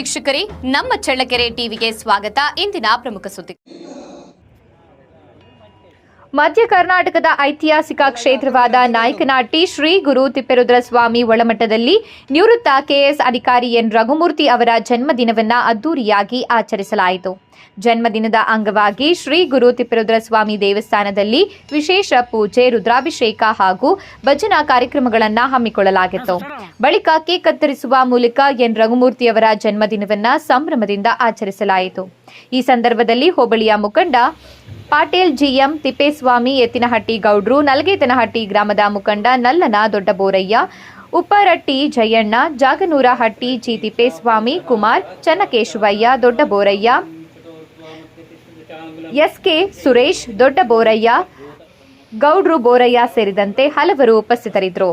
ವೀಕ್ಷಕರೇ, ನಮ್ಮ ಚಳ್ಳಕೆರೆ ಟಿವಿಗೆ ಸ್ವಾಗತ. ಇಂದಿನ ಪ್ರಮುಖ ಸುದ್ದಿ. ಮಧ್ಯ ಕರ್ನಾಟಕದ ಐತಿಹಾಸಿಕ ಕ್ಷೇತ್ರವಾದ ನಾಯಕನಹಟ್ಟಿ ಶ್ರೀ ಗುರು ತಿಪ್ಪೇರುದ್ರಸ್ವಾಮಿ ಒಳಮಠದಲ್ಲಿ ನಿವೃತ್ತ ಕೆಎಎಸ್ ಅಧಿಕಾರಿ ಎನ್ ರಘುಮೂರ್ತಿ ಅವರ ಜನ್ಮದಿನವನ್ನು ಅದ್ದೂರಿಯಾಗಿ ಆಚರಿಸಲಾಯಿತು. ಜನ್ಮದಿನದ ಅಂಗವಾಗಿ ಶ್ರೀ ಗುರು ತಿಪ್ಪೇರುದ್ರಸ್ವಾಮಿ ದೇವಸ್ಥಾನದಲ್ಲಿ ವಿಶೇಷ ಪೂಜೆ, ರುದ್ರಾಭಿಷೇಕ ಹಾಗೂ ಭಜನಾ ಕಾರ್ಯಕ್ರಮಗಳನ್ನು ಹಮ್ಮಿಕೊಳ್ಳಲಾಗಿತ್ತು. ಬಳಿಕ ಕೇಕ್ ಕತ್ತರಿಸುವ ಮೂಲಕ ಎನ್ ರಘುಮೂರ್ತಿಯವರ ಜನ್ಮದಿನವನ್ನು ಸಂಭ್ರಮದಿಂದ ಆಚರಿಸಲಾಯಿತು. ಈ ಸಂದರ್ಭದಲ್ಲಿ ಹೋಬಳಿಯ ಮುಖಂಡ ಪಾಟೀಲ್ ಜಿಎಂ ತಿಪ್ಪೇಸ್ವಾಮಿ, ಎತ್ತಿನಹಟ್ಟಿ ಗೌಡ್ರು, ನಲಗೇತನಹಟ್ಟಿ ಗ್ರಾಮದ ಮುಖಂಡ ನಲ್ಲನ ದೊಡ್ಡಬೋರಯ್ಯ, ಉಪ್ಪರಟ್ಟಿ ಜಯಣ್ಣ, ಜಾಗನೂರಹಟ್ಟಿ ಜಿ ತಿಪ್ಪೇಸ್ವಾಮಿ, ಕುಮಾರ್, ಚನ್ನಕೇಶವಯ್ಯ, ದೊಡ್ಡಬೋರಯ್ಯ, ಎಸ್ಕೆ ಸುರೇಶ್, ದೊಡ್ಡಬೋರಯ್ಯ, ಗೌಡ್ರು ಬೋರಯ್ಯ ಸೇರಿದಂತೆ ಹಲವರು ಉಪಸ್ಥಿತರಿದ್ದರು.